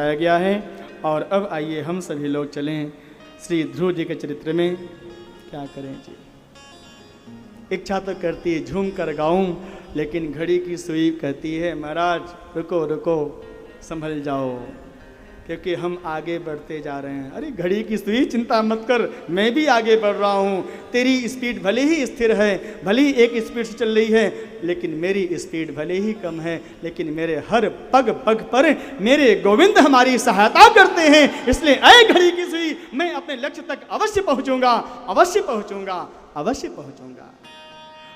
बताया गया है। और अब आइए हम सभी लोग चलें श्री ध्रुव जी के चरित्र में। क्या करें जी, इच्छा तो करती है झूम कर गाऊं, लेकिन घड़ी की सुई कहती है महाराज रुको रुको, संभल जाओ, क्योंकि हम आगे बढ़ते जा रहे हैं। अरे घड़ी की सुई चिंता मत कर, मैं भी आगे बढ़ रहा हूँ। तेरी स्पीड भले ही स्थिर है, भले ही एक स्पीड से चल रही है, लेकिन मेरी स्पीड भले ही कम है, लेकिन मेरे हर पग पग पर मेरे गोविंद हमारी सहायता करते हैं। इसलिए ऐ घड़ी की सुई, मैं अपने लक्ष्य तक अवश्य पहुँचूंगा, अवश्य पहुँचूंगा, अवश्य पहुँचूंगा।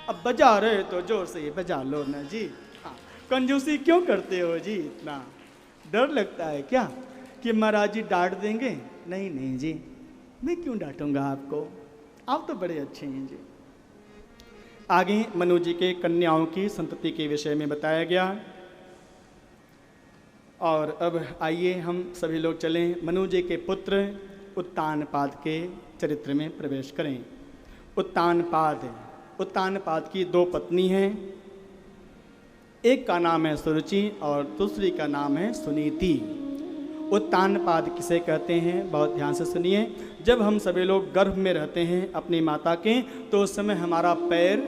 अब बजा रहे तो जोर से बजा लो ना जी। हाँ, कंजूसी क्यों करते हो जी, इतना डर लगता है क्या कि महाराज जी डांट देंगे? नहीं नहीं जी, मैं क्यों डांटूंगा आपको, आप तो बड़े अच्छे हैं जी। आगे मनु जी के कन्याओं की संतति के विषय में बताया गया। और अब आइए हम सभी लोग चलें मनु जी के पुत्र उत्तानपाद के चरित्र में प्रवेश करें। उत्तानपाद की दो पत्नी हैं, एक का नाम है सुरुचि और दूसरी का नाम है सुनीति। उत्तानपाद किसे कहते हैं, बहुत ध्यान से सुनिए। जब हम सभी लोग गर्भ में रहते हैं अपनी माता के, तो उस समय हमारा पैर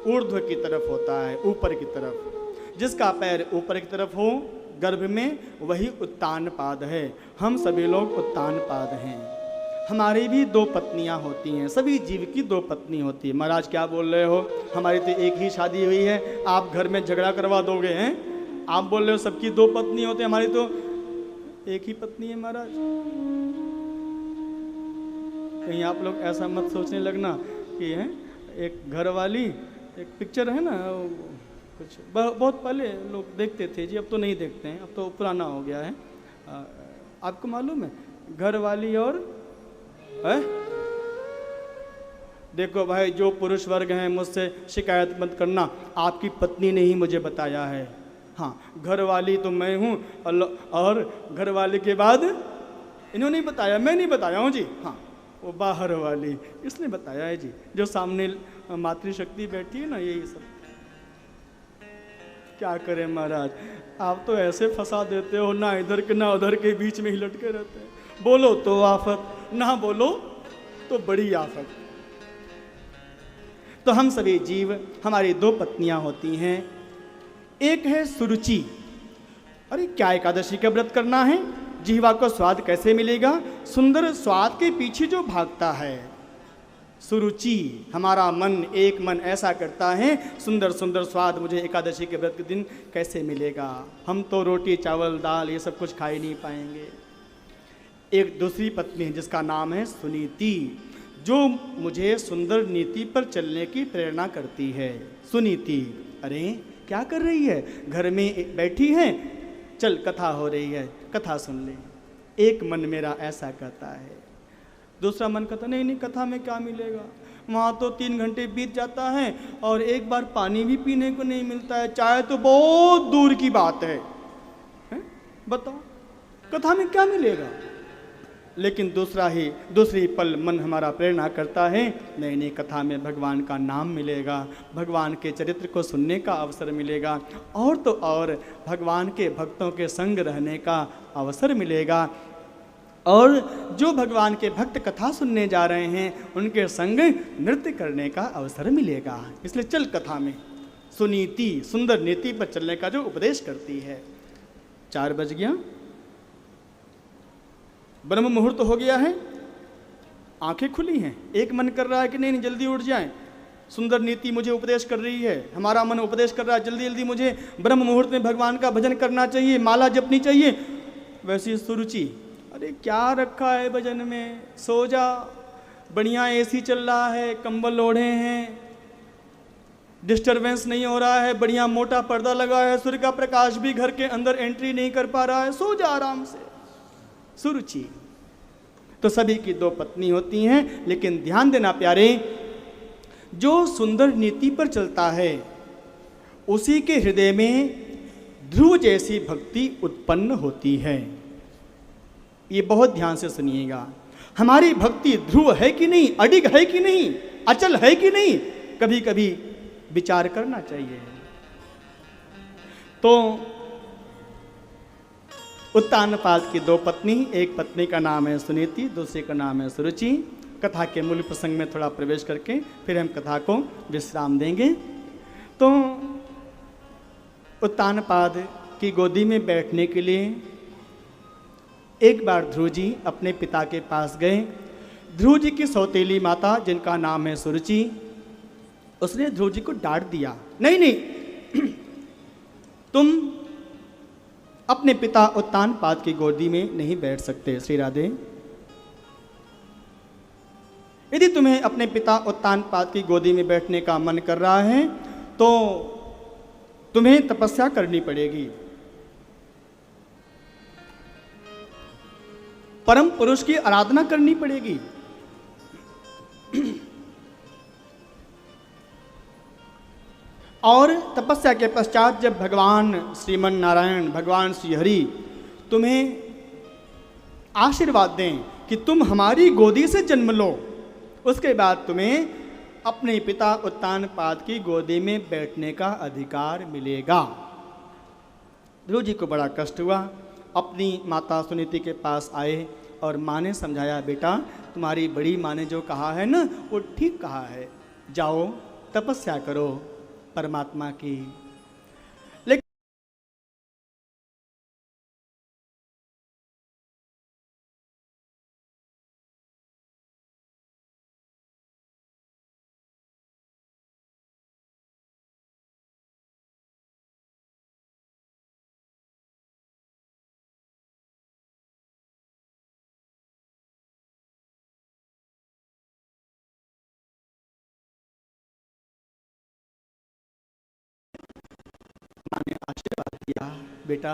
ऊर्ध्व की तरफ होता है, ऊपर की तरफ। जिसका पैर ऊपर की तरफ हो गर्भ में, वही उत्तानपाद है। हम सभी लोग उत्तानपाद हैं। हमारी भी दो पत्नियां होती हैं, सभी जीव की दो पत्नी होती है। महाराज क्या बोल रहे हो, हमारी तो एक ही शादी हुई है, आप घर में झगड़ा करवा दोगे हैं? आप बोल रहे हो सबकी दो पत्नी होती है, हमारी तो एक ही पत्नी है महाराज। कहीं आप लोग ऐसा मत सोचने लगना कि है एक घर वाली, एक पिक्चर है ना, कुछ बहुत पहले लोग देखते थे जी, अब तो नहीं देखते हैं, अब तो पुराना हो गया है। आपको मालूम है घर वाली और है? देखो भाई, जो पुरुष वर्ग हैं मुझसे शिकायत मत करना, आपकी पत्नी ने ही मुझे बताया है। हाँ, घर वाली तो मैं हूँ, और घर वाले के बाद इन्होंने बताया, मैं नहीं बताया हूँ जी। हाँ, वो बाहर वाली इसने बताया है जी, जो सामने मातृशक्ति बैठी है ना, यही सब। क्या करें महाराज, आप तो ऐसे फंसा देते हो, ना इधर के ना उधर के बीच में ही लटके रहते हैं। बोलो तो आफत, ना बोलो तो बड़ी आफत। तो हम सभी जीव, हमारी दो पत्नियां होती हैं। एक है सुरुचि। अरे क्या एकादशी का व्रत करना है, जिह्वा को स्वाद कैसे मिलेगा, सुंदर स्वाद के पीछे जो भागता है सुरुचि। हमारा मन, एक मन ऐसा करता है, सुंदर सुंदर स्वाद मुझे एकादशी के व्रत के दिन कैसे मिलेगा। हम तो रोटी चावल दाल ये सब कुछ खा ही नहीं पाएंगे। एक दूसरी पत्नी है जिसका नाम है सुनीति, जो मुझे सुंदर नीति पर चलने की प्रेरणा करती है। सुनीति अरे क्या कर रही है, घर में बैठी है, चल कथा हो रही है, कथा सुन ले। एक मन मेरा ऐसा कहता है, दूसरा मन कहता नहीं नहीं, कथा में क्या मिलेगा, वहाँ तो 3 घंटे बीत जाता है और एक बार पानी भी पीने को नहीं मिलता है, चाय तो बहुत दूर की बात है? बताओ कथा में क्या मिलेगा। लेकिन दूसरी पल मन हमारा प्रेरणा करता है, नहीं नहीं, कथा में भगवान का नाम मिलेगा, भगवान के चरित्र को सुनने का अवसर मिलेगा, और तो और भगवान के भक्तों के संग रहने का अवसर मिलेगा, और जो भगवान के भक्त कथा सुनने जा रहे हैं उनके संग नृत्य करने का अवसर मिलेगा। इसलिए चल कथा में। सुनीति सुंदर नीति पर चलने का जो उपदेश करती है। 4 बज गया, ब्रह्म मुहूर्त हो गया है, आंखें खुली हैं, एक मन कर रहा है कि नहीं नहीं जल्दी उठ जाएं, सुंदर नीति मुझे उपदेश कर रही है, हमारा मन उपदेश कर रहा है जल्दी जल्दी मुझे ब्रह्म मुहूर्त में भगवान का भजन करना चाहिए, माला जपनी चाहिए। वैसी सुरुचि, अरे क्या रखा है भजन में, सो जा, बढ़िया एसी चल रहा है, कंबल ओढ़े हैं, डिस्टरबेंस नहीं हो रहा है, बढ़िया मोटा पर्दा लगा है, सूर्य का प्रकाश भी घर के अंदर एंट्री नहीं कर पा रहा है, सो जा आराम से। सुरुचि। तो सभी की 2 पत्नी होती हैं, लेकिन ध्यान देना प्यारे, जो सुंदर नीति पर चलता है उसी के हृदय में ध्रुव जैसी भक्ति उत्पन्न होती है। ये बहुत ध्यान से सुनिएगा। हमारी भक्ति ध्रुव है कि नहीं, अडिग है कि नहीं, अचल है कि नहीं, कभी कभी विचार करना चाहिए। तो उत्तानपाद की 2 पत्नी, एक पत्नी का नाम है सुनीति, दूसरी का नाम है सुरुचि। कथा के मूल प्रसंग में थोड़ा प्रवेश करके फिर हम कथा को विश्राम देंगे। तो उत्तानपाद की गोदी में बैठने के लिए एक बार ध्रुव जी अपने पिता के पास गए। ध्रुव जी की सौतेली माता जिनका नाम है सुरुचि, उसने ध्रुव जी को डांट दिया, नहीं नहीं तुम अपने पिता उत्तानपाद की गोदी में नहीं बैठ सकते। श्री राधे, यदि तुम्हें अपने पिता उत्तानपाद की गोदी में बैठने का मन कर रहा है तो तुम्हें तपस्या करनी पड़ेगी। परम पुरुष की आराधना करनी पड़ेगी। और तपस्या के पश्चात जब भगवान श्रीमन नारायण, भगवान श्री हरि तुम्हें आशीर्वाद दें कि तुम हमारी गोदी से जन्म लो, उसके बाद तुम्हें अपने पिता उत्तानपाद की गोदी में बैठने का अधिकार मिलेगा। ध्रुव जी को बड़ा कष्ट हुआ। अपनी माता सुनीति के पास आए और माँ ने समझाया, बेटा तुम्हारी बड़ी माँ ने जो कहा है ना वो ठीक कहा है, जाओ तपस्या करो परमात्मा की। लेकिन माँ ने आशीर्वाद दिया, बेटा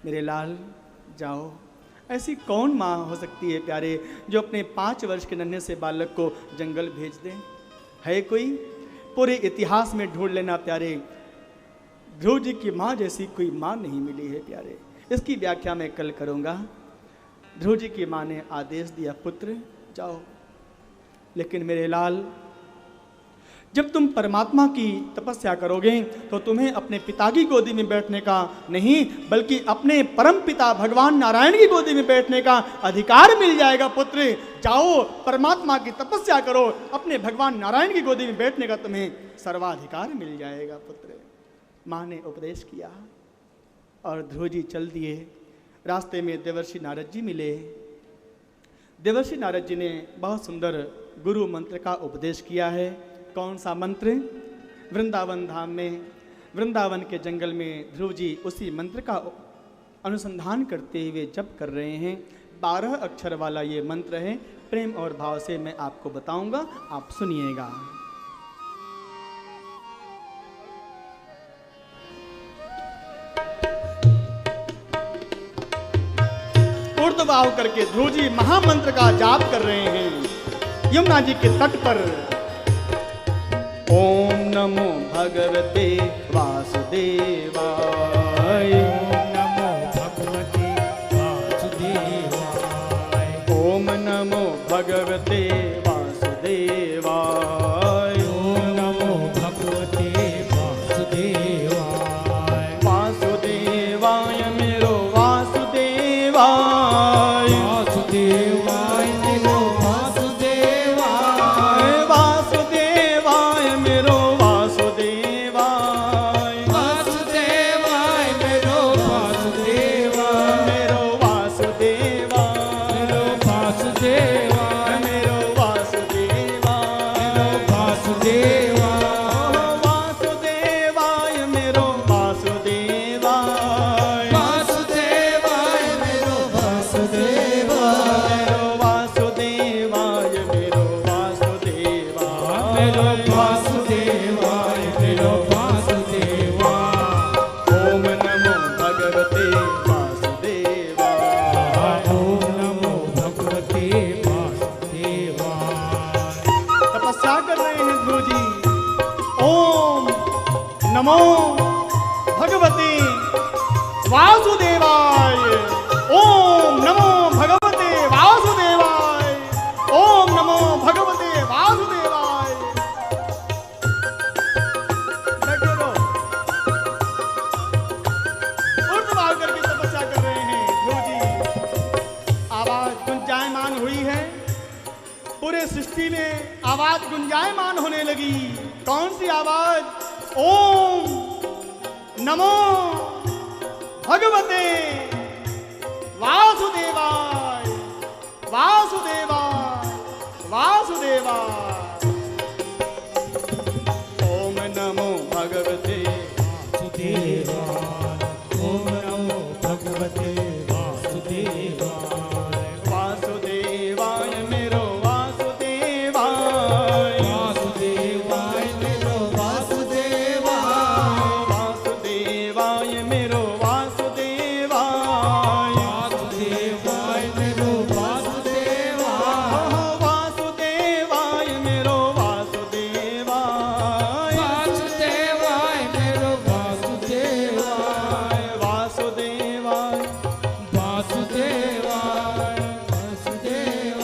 मेरे लाल जाओ। ऐसी कौन माँ हो सकती है प्यारे जो अपने 5 वर्ष के नन्हे से बालक को जंगल भेज दे? है कोई? पूरे इतिहास में ढूंढ लेना प्यारे, ध्रुव जी की माँ जैसी कोई माँ नहीं मिली है प्यारे। इसकी व्याख्या मैं कल करूँगा। ध्रुव जी की माँ ने आदेश दिया, पुत्र जाओ। लेकिन मेरे लाल, जब तुम परमात्मा की तपस्या करोगे तो तुम्हें अपने पिता की गोदी में बैठने का नहीं बल्कि अपने परम पिता भगवान नारायण की गोदी में बैठने का अधिकार मिल जाएगा। पुत्र जाओ परमात्मा की तपस्या करो, अपने भगवान नारायण की गोदी में बैठने का तुम्हें सर्वाधिकार मिल जाएगा। पुत्र, माँ ने उपदेश किया और ध्रुव जी चल दिए। रास्ते में देवर्षि नारद जी मिले। देवर्षि नारद जी ने बहुत सुंदर गुरु मंत्र का उपदेश किया है। कौन सा मंत्र? वृंदावन धाम में, वृंदावन के जंगल में ध्रुव जी उसी मंत्र का अनुसंधान करते हुए जप कर रहे हैं। 12 अक्षर वाला ये मंत्र है। प्रेम और भाव से मैं आपको बताऊंगा, आप सुनिएगा। ऊर्ध्वबाहु करके ध्रुव जी महामंत्र का जाप कर रहे हैं यमुना जी के तट पर। ओम नमो भगवते वासुदेवाय, ओम नमो भगवते वासुदेवाय, ओम नमो भगवते वासुदेवाय, ओम नमो भगवते वासुदेवाय, वासुदेवाय मेरो वासुदेवाय, वासुदेवाय मेरो वासुदेवाय, वासुदेवाय मेरो वासुदेवाय, वासुदेवाय मेरो वासुदेवाय, मेरो वासुदेवाय, मेरो वासुदेवाय, मेरो वासुदेवाय, मेरो वासुदेवाय, वासुदेवाय मेरो वासुदेवाय, वासुदेवाय मेरो वासुदेवाय, मेरो वासुदेवाय मेरो वासुदेवाय, मेरो वासुदेवाय, ओम नमो भगवते वासुदेवाय। ओम नमो भगवते वासुदेवाय। तपस्या कर रहे हैं ध्रुव जी। ओम नमो भगवते वासुदेवाय, ओम नमो भगवते वासुदेवाय, ओम नमो भगवते वासुदेवाय। बैठो रहो। ऊर्ध्वबाहु करके तपस्या कर रहे हैं। पूरे सृष्टि में आवाज गुंजायमान होने लगी। कौन सी आवाज? ओम नमो भगवते वासुदेवाय वासुदेवाय वासुदेवाय। ओम नमो भगवते वासुदेवाय। ओम नमो भगवते वासुदेवाय। वासुदेवाय मेरो वासुदेवाय वासुदेवाय मेरो वासुदेवाय। वासुदेवाय मेरो वासुदेवाय वासुदेवाय मेरो वासुदेवाय। वासुदेवाय मेरो वासुदेवाय वासुदेवाय मेरो वासुदेवाय। वासुदेवाय वासुदेवाय वासुदेवाय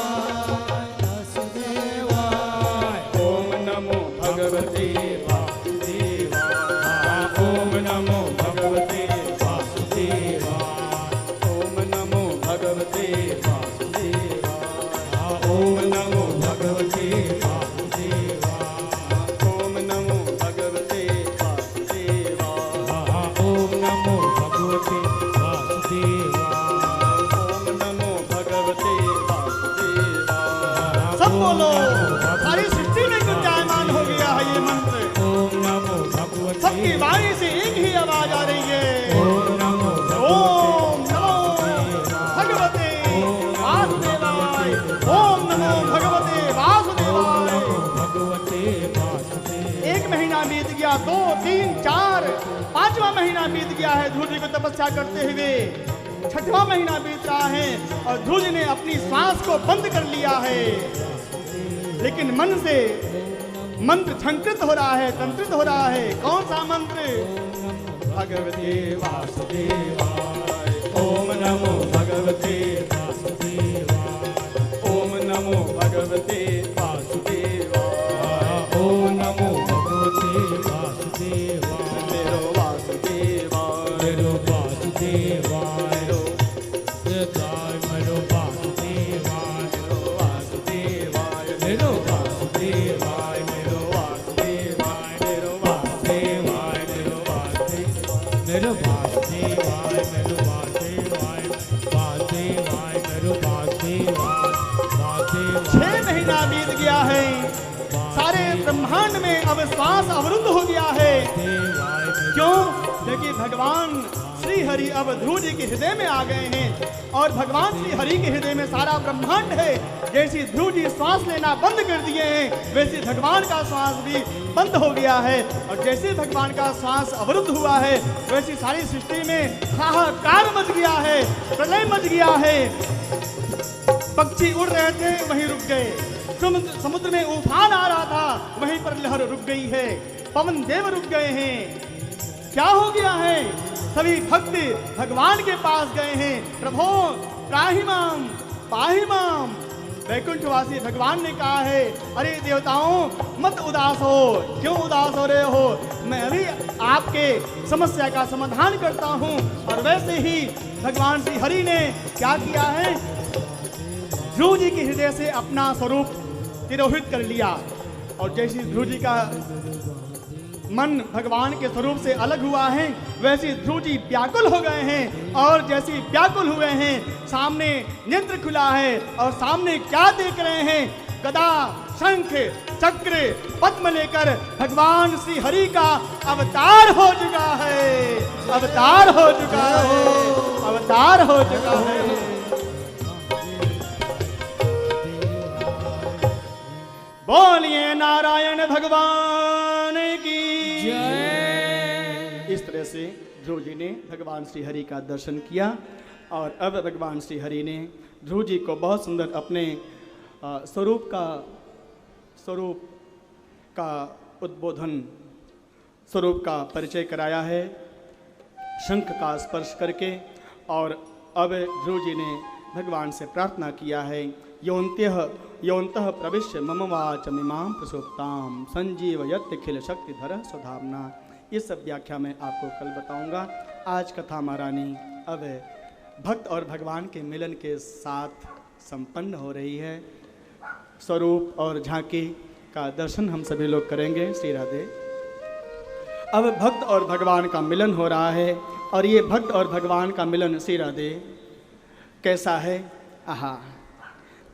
वासुदेवाय। ओम नमो भगवते वासुदेवाय। ओम नमो भगवते वासुदेवाय। ओम नमो भगवते वासुदेवाय। ओम नमो भगवते वासुदेवाय। ओम नमो भगवते वासुदेवाय। ओम नमो भगवते वासुदेवाय। ओम नमो भगवते वासुदेवाय। सब बोलो, सारी सृष्टि में गुंजायमान हो गया है ये मंत्र। ओम नमो भगवते। सबकी वाणी से एक ही आवाज आ रही है। ओम नमो ओम नमो भगवते वासुदेवाय। ओम नमो भगवते वासुदेवाय। भगवते वासुदेवाय। एक महीना बीत गया, 2, 3, 4, 5वां महीना बीत गया है ध्रुव जी को तपस्या करते हुए। 6वां महीना बीत रहा है और ध्रुव जी ने अपनी श्वास को बंद कर लिया है, लेकिन मन से मंत्र झंकृत हो रहा है, तंत्रित हो रहा है। कौन सा मंत्र? भगवते वासुदेवाय। ओम नमो भगवते वासुदेवाय। ओम नमो भगवते वासुदेवाय। ओम नमो भगवते वासुदेवाय। मेरो वासुदेवाय। मेरो वासुदेवाय। मेरो वासुदेवाय। मेरो वासुदेवाय। मेरो वासुदेवाय। मेरो वासुदेवाय। मेरो वासुदेवाय। मेरो वासुदेवाय। मेरो वासुदेवाय। मेरो वासुदेवाय। वासुदेवाय। मेरो वासुदेवाय। वासुदेवाय। 6 महीना बीत गया है, सारे ब्रह्मांड में अब श्वास अवरुद्ध हो गया है। क्यों? क्योंकि भगवान श्री हरि अब ध्रुव जी के हृदय में आ गए हैं और भगवान श्री हरि के हृदय में सारा ब्रह्मांड है। जैसे ध्रुव जी श्वास लेना बंद कर दिए हैं, वैसे भगवान का श्वास भी बंद हो गया है। और जैसे भगवान का श्वास अवरुद्ध हुआ है, वैसी सारी सृष्टि में हाहाकार मच गया है, प्रलय मच गया है। पक्षी उड़ रहे थे, वहीं रुक गए। समुद्र में उफान आ रहा था, वहीं पर लहर रुक गई है। पवन देव रुक गए हैं। क्या हो गया है? सभी भक्त भगवान के पास गए हैं। प्रभो त्राहिमाम पाहिमाम। वैकुंठवासी भगवान ने कहा है, अरे देवताओं मत उदास हो। क्यों उदास हो रहे हो? मैं अभी आपके समस्या का समाधान करता हूँ। और वैसे ही भगवान श्री हरि ने क्या किया है? ध्रुव जी के हृदय से अपना स्वरूप तिरोहित कर लिया। और जैसे ध्रुव जी का मन भगवान के स्वरूप से अलग हुआ है, वैसे ध्रुव जी व्याकुल हो गए हैं। और जैसे व्याकुल हुए हैं, सामने नेत्र खुला है और सामने क्या देख रहे हैं? गदा, शंख, चक्र, पद्म लेकर भगवान श्री हरि का अवतार हो चुका है। अवतार हो चुका है। अवतार हो चुका है। बोलिए नारायण भगवान की जय। इस तरह से ध्रुव जी ने भगवान श्री हरि का दर्शन किया। और अब भगवान श्री हरि ने ध्रुव जी को बहुत सुंदर अपने स्वरूप का उद्बोधन, स्वरूप का परिचय कराया है शंख का स्पर्श करके। और अब ध्रुव जी ने भगवान से प्रार्थना किया है, योऽन्तः प्रविश्य मम वाचमिमां प्रसुप्तां संजीवयत्यखिल शक्तिधर स्वधाम्ना। ये सब व्याख्या मैं आपको कल बताऊंगा। आज कथा महारानी अब भक्त और भगवान के मिलन के साथ संपन्न हो रही है। स्वरूप और झांकी का दर्शन हम सभी लोग करेंगे। श्री राधे। अब भक्त और भगवान का मिलन हो रहा है और ये भक्त और भगवान का मिलन श्री राधे कैसा है? आहा,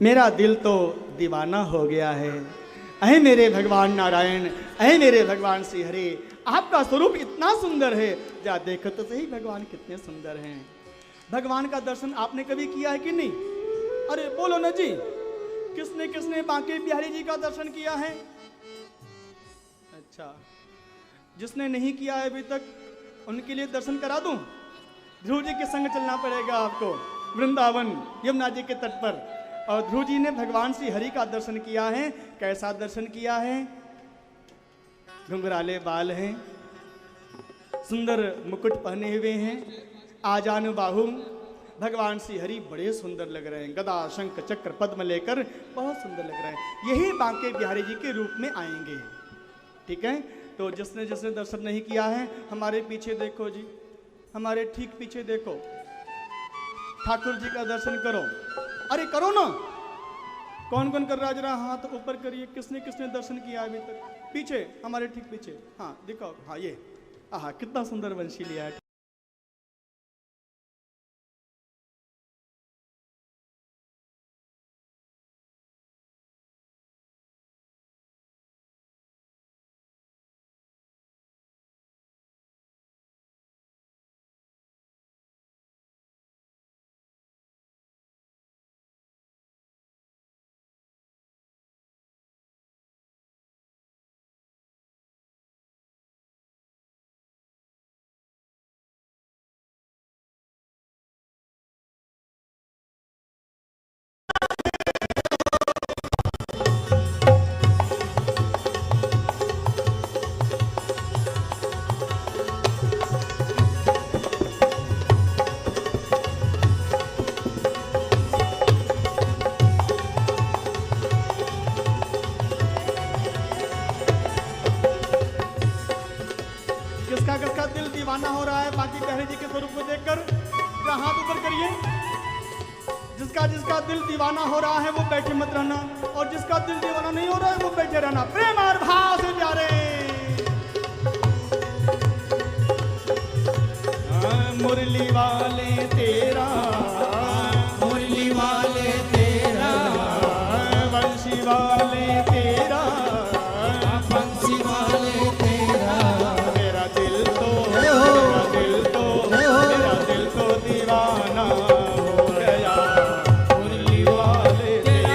मेरा दिल तो दीवाना हो गया है। अहे मेरे भगवान नारायण, अहे मेरे भगवान श्री हरि, आपका स्वरूप इतना सुंदर है, जा देखो तो सही भगवान कितने सुंदर हैं। भगवान का दर्शन आपने कभी किया है कि नहीं? अरे बोलो ना जी, किसने किसने बांके बिहारी जी का दर्शन किया है? अच्छा, जिसने नहीं किया है अभी तक उनके लिए दर्शन करा दूं? ध्रुव जी के संग चलना पड़ेगा आपको वृंदावन यमुना जी के तट पर। और ध्रुव जी ने भगवान श्री हरि का दर्शन किया है। कैसा दर्शन किया है? घुंघराले बाल हैं, सुंदर मुकुट पहने हुए हैं, आजानु बाहु। भगवान श्री हरि बड़े सुंदर लग रहे हैं, गदा शंख चक्र पद्म लेकर बहुत सुंदर लग रहे हैं। यही बांके बिहारी जी के रूप में आएंगे। ठीक है, तो जिसने जिसने दर्शन नहीं किया है हमारे पीछे देखो जी, हमारे ठीक पीछे देखो, ठाकुर जी का दर्शन करो। अरे करो ना, कौन कौन कर रहा है? जरा हाथ ऊपर करिए, किसने किसने दर्शन किया अभी तक? पीछे, हमारे ठीक पीछे, हाँ दिखाओ, हाँ ये, आहा कितना सुंदर वंशी लिया है। किसका दिल दीवाना हो रहा है बांके बिहारी जी के स्वरूप को देखकर? जरा हाथ ऊपर करिए। जिसका जिसका दिल दीवाना हो रहा है वो बैठे मत रहना, और जिसका दिल दीवाना नहीं हो रहा है वो बैठे रहना। प्रेम और भाव से प्यारे मुरली वाले तेरा, मुरली वाले तेरा, बंशी वाले तेरा, बंसी वाले तेरा, मेरा दिल तो दीवाना हो गया। मुरली वाले तेरा,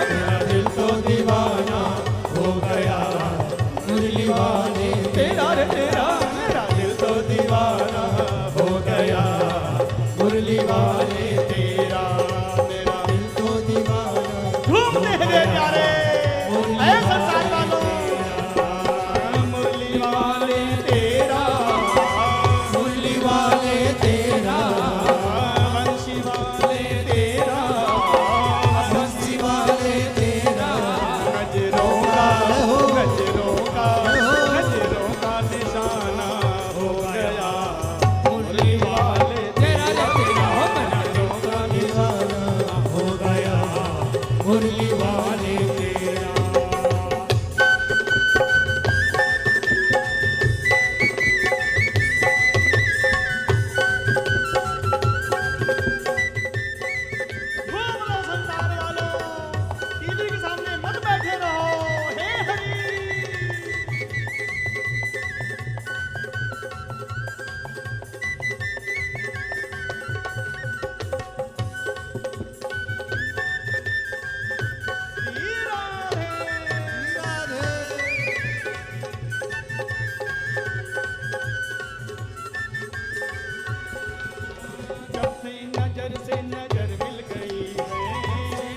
मेरा दिल तो दीवाना हो गया। मुरली वाले तेरा रे तेरा, मेरा दिल तो दीवाना हो गया। मुरली वाले तेरा मेरा दिल तो दीवाना। घूमने दे प्यारे ऐ संसार वालों। मुरली वाले तेरा, मुरली वाले तेरा, वंशी वाले तेरा, बंसी वाले तेरा, गजरों का निशाना हो गया। मुरली वाले तेरा, गजरों का निशाना हो गया। मुरली वाले तेरा। घूम लो संसार वालों, टीवी के सामने मत बैठे रहो। हे हरि श्री राधे। जब से नजर मिल गई है,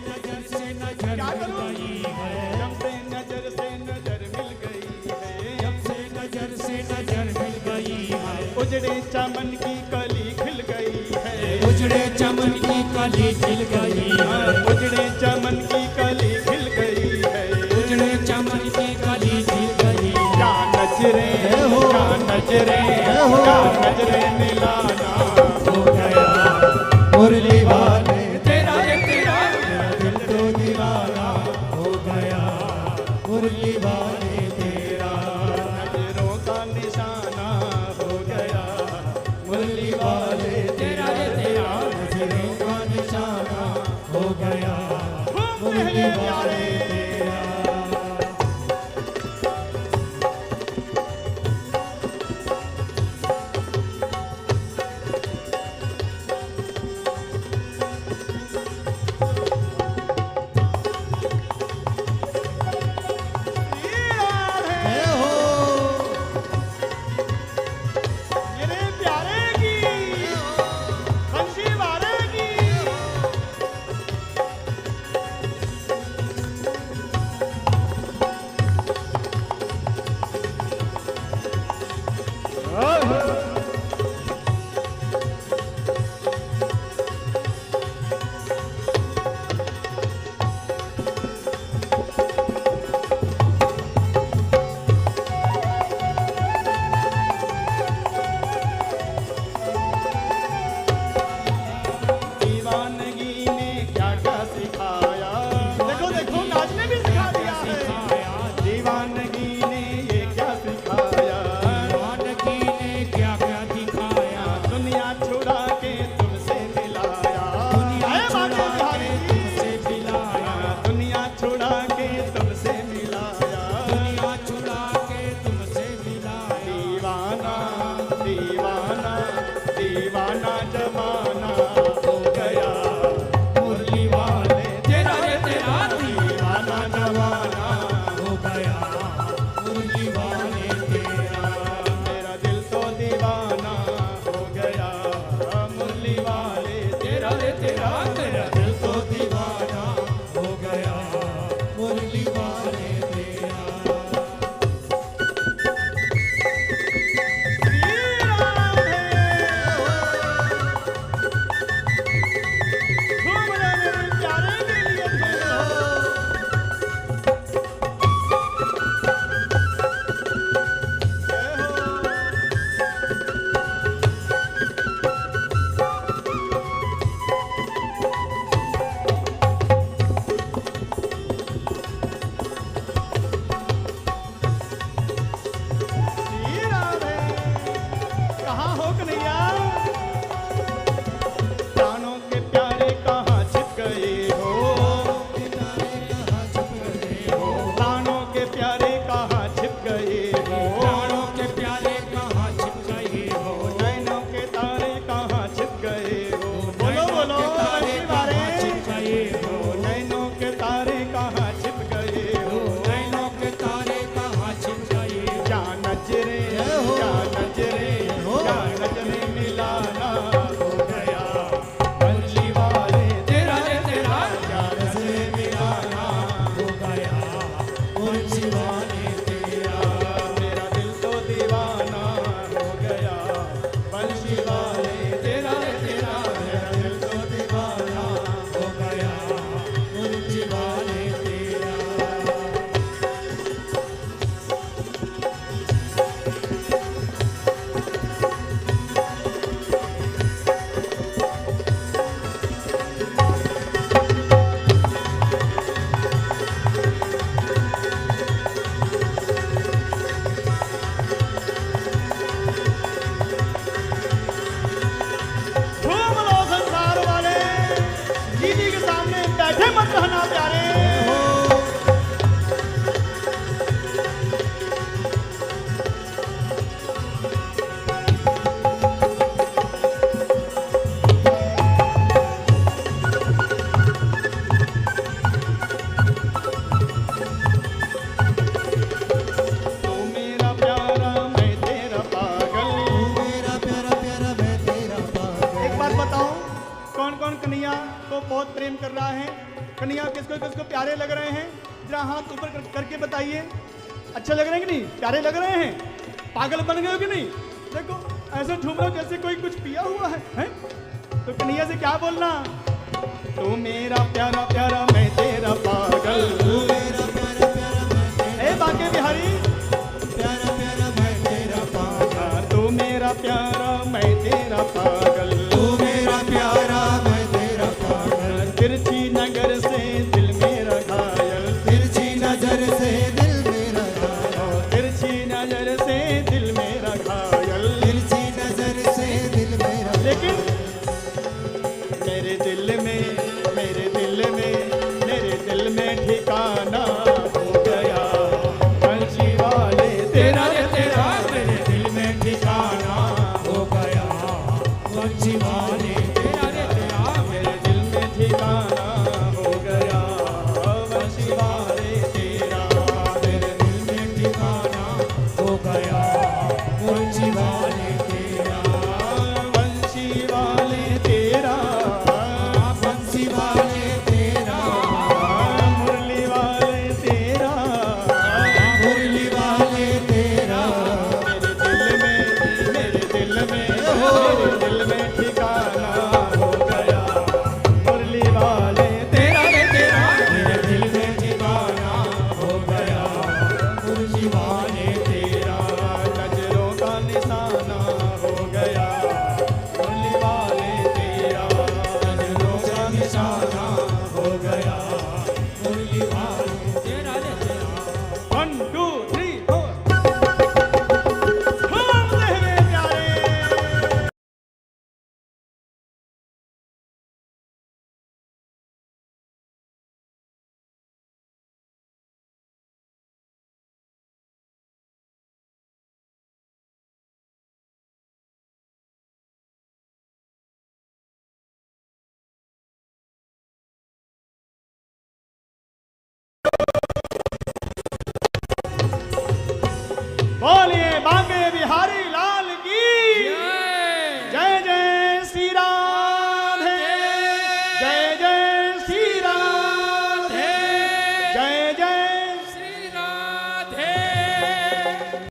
नजर से नजर क्या मिल करूं? गई है। जब से नजर मिल गई है, जब से नजर मिल गई है। उजड़े चमन की कली खिल गई है। उजड़े चमन की कली खिल गई है। उजड़े चमन की कली खिल गई है। उजड़े चमन की कली खिल गई है। क्या नजरे मिलाना हो गया। मुरली वाले तेरा रे तेरा, मेरा दिल तो दीवाना रे तेरा, तेरा दिल तो दीवाना हो गया मुरली वाले तेरा। घूम रहे मेरे प्यारे के लिए जय श्री राधे। कहाँ हो कन्हैया? प्राणों के प्यारे कहाँ छिप गए हो? प्राणों के प्यारे कहाँ छिप गए हो? प्राणों के प्यारे कहाँ छिप गए हो, नैनों के तारे कहाँ छिप गए हो? बोलो बोलो तारे रश्मि कहाँ बारे। छिप गए हो, नैनों के तारे कहाँ छिप गए हो? नैनों के तारे कहाँ छिप गए हो। क्या नजरे, क्या नजरे, क्या नजरे मिलाना हो गया मुरली वाले तेरा रे तेरा, क्या नजरे मिलाना हो गया मुरली वाले तेरा। मेरा दिल तो दीवाना हो गया बंशी वाले तेरा रे तेरा। मेरा दिल तो दीवाना हो गया मुरली वाले तेरा। घूम लो संसार वाले, दीदी के सामने बैठे मत रहना प्यारे। तू मेरा प्यारा मैं तेरा पागल। मेरा प्यारा प्यारा मैं तेरा पागल। एक बात बताओ, कौन कौन कन्हैया को बहुत प्रेम कर रहा है? कन्हैया किसको किसको प्यारे लग रहे हैं? जरा हाथ ऊपर करके बताइए। अच्छे लग रहे हैं कि नहीं? प्यारे लग रहे हैं? पागल बन गए हो कि नहीं? देखो ऐसे झूम रहे हो जैसे कोई कुछ पिया हुआ है, हैं? तो कन्हैया से क्या बोलना? तू मेरा प्यारा प्यारा मैं तेरा पागल। मेरा प्यारा प्यारा मैं तेरा, ए बाके बिहारी, प्यारा प्यारा मैं तेरा पागल। तू मेरा प्यारा मैं तेरा पागल। तू मेरा प्यारा मैं तेरा पागल। तिरछी नगर से दिल मेरा घायल। तिरछी नजर से दिल मेरा घायल। तिरछी नजर से दिल मेरा घायल। तिरछी नजर से दिल मेरा लेकिन मेरे दिल